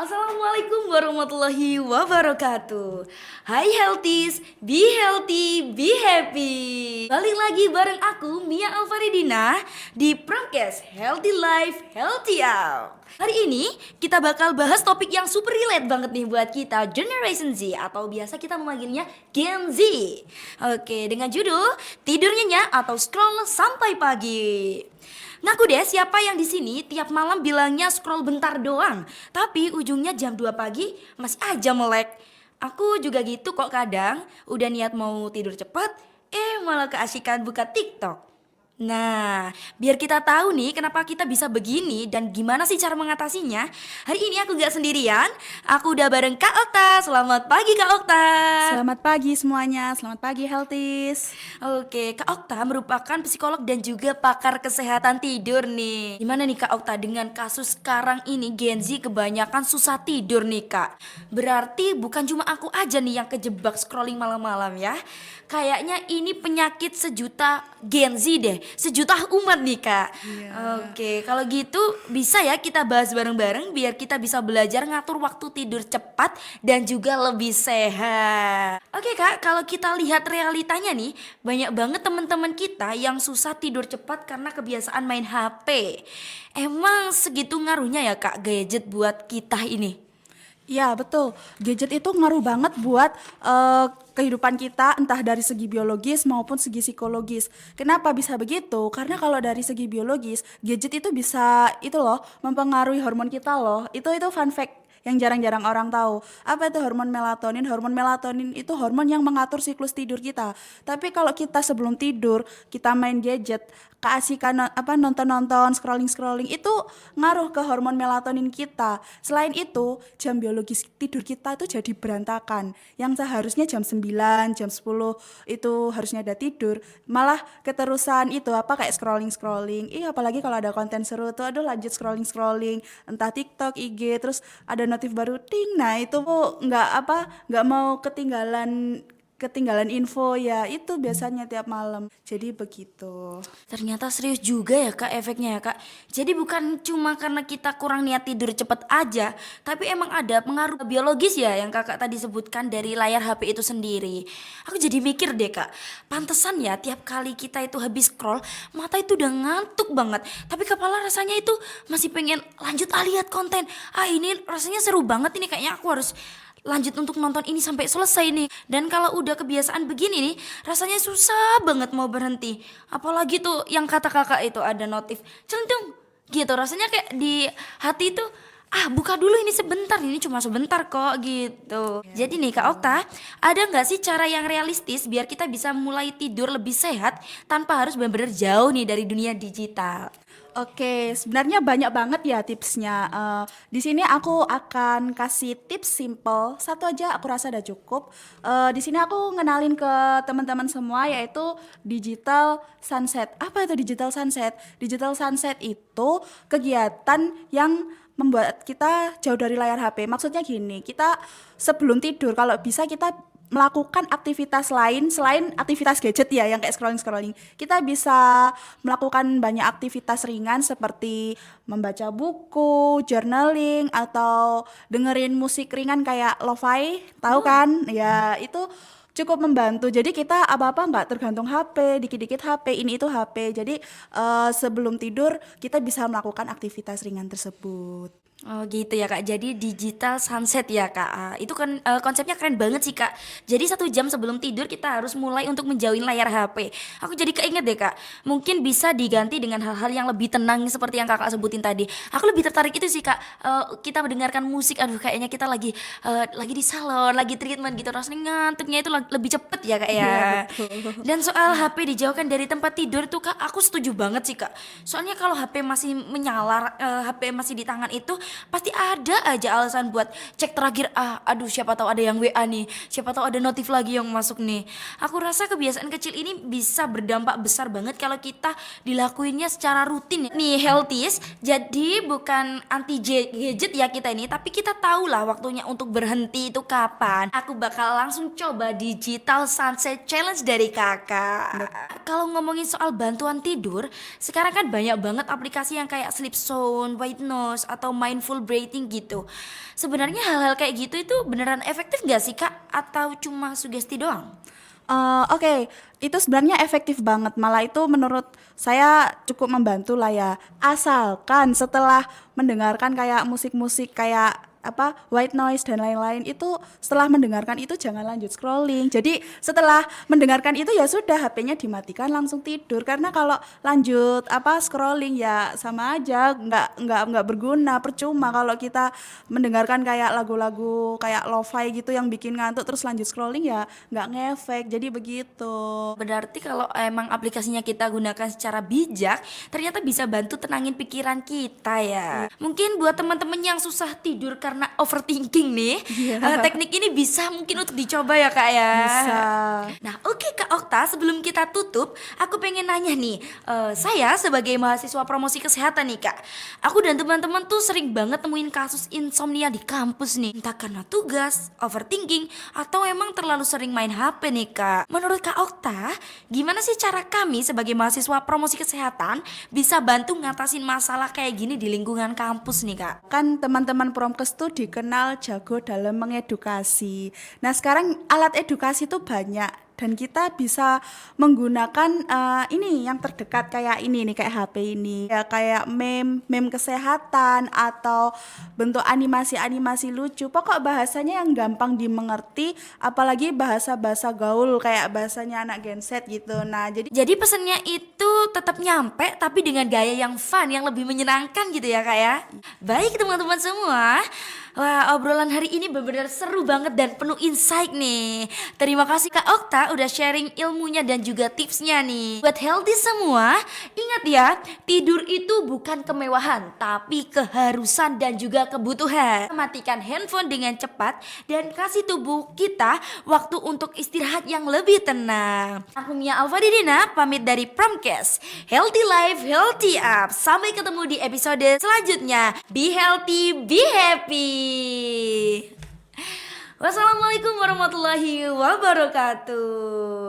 Assalamualaikum warahmatullahi wabarakatuh. Hai healthies, be healthy, be happy. Balik lagi bareng aku Mia Alfaridina di Promkes Healthy Life, Healthy Out. Hari ini kita bakal bahas topik yang super relate banget nih buat kita Generation Z atau biasa kita memanggilnya Gen Z. Oke, dengan judul Tidur Nyenyak atau Scroll Sampai Pagi. Ngaku deh siapa yang di sini tiap malam bilangnya scroll bentar doang, tapi ujungnya jam 2 pagi masih aja melek. Aku juga gitu kok kadang, udah niat mau tidur cepat, malah keasikan buka TikTok. Nah, biar kita tahu nih kenapa kita bisa begini dan gimana sih cara mengatasinya. Hari ini aku gak sendirian, aku udah bareng Kak Okta. Selamat pagi Kak Okta. Selamat pagi semuanya, selamat pagi Healthies. Oke, Kak Okta merupakan psikolog dan juga pakar kesehatan tidur nih. Gimana nih Kak Okta dengan kasus sekarang ini Gen Z kebanyakan susah tidur nih Kak. Berarti bukan cuma aku aja nih yang kejebak scrolling malam-malam ya. Kayaknya ini penyakit sejuta Gen Z deh, sejuta umat nih Kak. Iya. Oke, kalau gitu bisa ya kita bahas bareng-bareng biar kita bisa belajar ngatur waktu tidur cepat dan juga lebih sehat. Oke Kak, kalau kita lihat realitanya nih, banyak banget teman-teman kita yang susah tidur cepat karena kebiasaan main HP. Emang segitu ngaruhnya ya Kak gadget buat kita ini? Iya betul, gadget itu ngaruh banget buat kehidupan kita entah dari segi biologis maupun segi psikologis. Kenapa bisa begitu? Karena kalau dari segi biologis, gadget itu bisa itu loh mempengaruhi hormon kita loh. Itu fun fact yang jarang-jarang orang tahu. Apa itu hormon melatonin? Hormon melatonin itu hormon yang mengatur siklus tidur kita. Tapi kalau kita sebelum tidur, kita main gadget, keasikan nonton-nonton, scrolling-scrolling itu ngaruh ke hormon melatonin kita. Selain itu, jam biologis tidur kita itu jadi berantakan. Yang seharusnya jam 9, jam 10 itu harusnya ada tidur, malah keterusan itu kayak scrolling-scrolling. Apalagi kalau ada konten seru tuh aduh lanjut scrolling-scrolling, entah TikTok, IG, terus ada notif baru ting. Nah, itu nggak mau ketinggalan info ya itu biasanya tiap malam. Jadi begitu. Ternyata serius juga ya Kak efeknya ya Kak. Jadi bukan cuma karena kita kurang niat tidur cepet aja, tapi emang ada pengaruh biologis ya yang Kakak tadi sebutkan dari layar HP itu sendiri. Aku jadi mikir deh Kak, pantesan ya tiap kali kita itu habis scroll, mata itu udah ngantuk banget, tapi kepala rasanya itu masih pengen lanjut lihat konten. Ini rasanya seru banget ini kayaknya aku harus lanjut untuk nonton ini sampai selesai nih. Dan kalau udah kebiasaan begini nih, rasanya susah banget mau berhenti. Apalagi tuh yang kata kakak itu ada notif centung gitu, rasanya kayak di hati itu buka dulu ini cuma sebentar kok gitu. Jadi nih Kak Okta, ada nggak sih cara yang realistis biar kita bisa mulai tidur lebih sehat tanpa harus benar-benar jauh nih dari dunia digital? Oke, sebenarnya banyak banget ya tipsnya. Di sini aku akan kasih tips simple, satu aja aku rasa udah cukup. Di sini aku ngenalin ke teman-teman semua yaitu digital sunset. Apa itu digital sunset? Digital sunset itu kegiatan yang membuat kita jauh dari layar HP. Maksudnya gini, kita sebelum tidur kalau bisa kita melakukan aktivitas lain selain aktivitas gadget ya yang kayak scrolling-scrolling. Kita bisa melakukan banyak aktivitas ringan seperti membaca buku, journaling atau dengerin musik ringan kayak lo-fi, tahu kan? Ya, itu cukup membantu. Jadi kita apa-apa nggak tergantung HP, dikit-dikit HP, ini itu HP. Jadi sebelum tidur kita bisa melakukan aktivitas ringan tersebut. Oh gitu ya Kak, jadi digital sunset ya Kak. Itu kan konsepnya keren banget sih Kak. Jadi 1 jam sebelum tidur kita harus mulai untuk menjauhin layar HP. Aku jadi keinget deh Kak, mungkin bisa diganti dengan hal-hal yang lebih tenang seperti yang Kakak sebutin tadi. Aku lebih tertarik itu sih Kak, kita mendengarkan musik, aduh kayaknya kita lagi di salon, lagi treatment gitu. Rasanya ngantuknya itu lebih cepet ya Kak ya. Iya, betul. Dan soal HP dijauhkan dari tempat tidur tuh Kak, aku setuju banget sih Kak. Soalnya kalau HP masih menyala, HP masih di tangan itu pasti ada aja alasan buat cek terakhir, aduh siapa tahu ada yang WA nih, siapa tahu ada notif lagi yang masuk nih. Aku rasa kebiasaan kecil ini bisa berdampak besar banget kalau kita dilakuinnya secara rutin nih healthies. Jadi bukan anti gadget ya kita ini, tapi kita tahu lah waktunya untuk berhenti itu kapan. Aku bakal langsung coba digital sunset challenge dari kakak. Kalau ngomongin soal bantuan tidur, sekarang kan banyak banget aplikasi yang kayak Sleep Zone, White Noise atau mindful breathing gitu. Sebenarnya hal-hal kayak gitu itu beneran efektif gak sih Kak? Atau cuma sugesti doang? Oke, itu sebenarnya efektif banget. Malah itu menurut saya cukup membantu lah ya. Asalkan setelah mendengarkan kayak musik-musik kayak apa white noise dan lain-lain itu setelah mendengarkan itu jangan lanjut scrolling. Jadi setelah mendengarkan itu ya sudah HP-nya dimatikan langsung tidur karena kalau lanjut apa scrolling ya sama aja nggak berguna percuma kalau kita mendengarkan kayak lagu-lagu kayak lo-fi gitu yang bikin ngantuk terus lanjut scrolling ya nggak ngefek. Jadi begitu. Berarti kalau emang aplikasinya kita gunakan secara bijak, ternyata bisa bantu tenangin pikiran kita ya. Mungkin buat teman-teman yang susah tidur karena overthinking nih, teknik ini bisa mungkin untuk dicoba ya Kak ya. Bisa. Nah oke Kak Okta, sebelum kita tutup, aku pengen nanya nih, saya sebagai mahasiswa promosi kesehatan nih Kak, aku dan teman-teman tuh sering banget temuin kasus insomnia di kampus nih, entah karena tugas, overthinking, atau emang terlalu sering main HP nih Kak. Menurut Kak Okta, gimana sih cara kami sebagai mahasiswa promosi kesehatan bisa bantu ngatasin masalah kayak gini di lingkungan kampus nih Kak? Kan teman-teman Promkes tuh dikenal jago dalam mengedukasi. Nah sekarang alat edukasi tuh banyak dan kita bisa menggunakan ini yang terdekat kayak ini nih kayak HP ini ya kayak meme kesehatan atau bentuk animasi-animasi lucu. Pokok bahasanya yang gampang dimengerti apalagi bahasa-bahasa gaul kayak bahasanya anak Gen Z gitu. Nah, Jadi pesannya itu tetap nyampe tapi dengan gaya yang fun, yang lebih menyenangkan gitu ya Kak ya. Baik teman-teman semua, wah obrolan hari ini benar-benar seru banget dan penuh insight nih. Terima kasih Kak Okta udah sharing ilmunya dan juga tipsnya nih. Buat healthy semua, ingat ya, tidur itu bukan kemewahan tapi keharusan dan juga kebutuhan. Matikan handphone dengan cepat dan kasih tubuh kita waktu untuk istirahat yang lebih tenang. Aku Mia Alfadidina pamit dari Promkes. Healthy life, healthy up. Sampai ketemu di episode selanjutnya. Be healthy, be happy. Wassalamualaikum warahmatullahi wabarakatuh.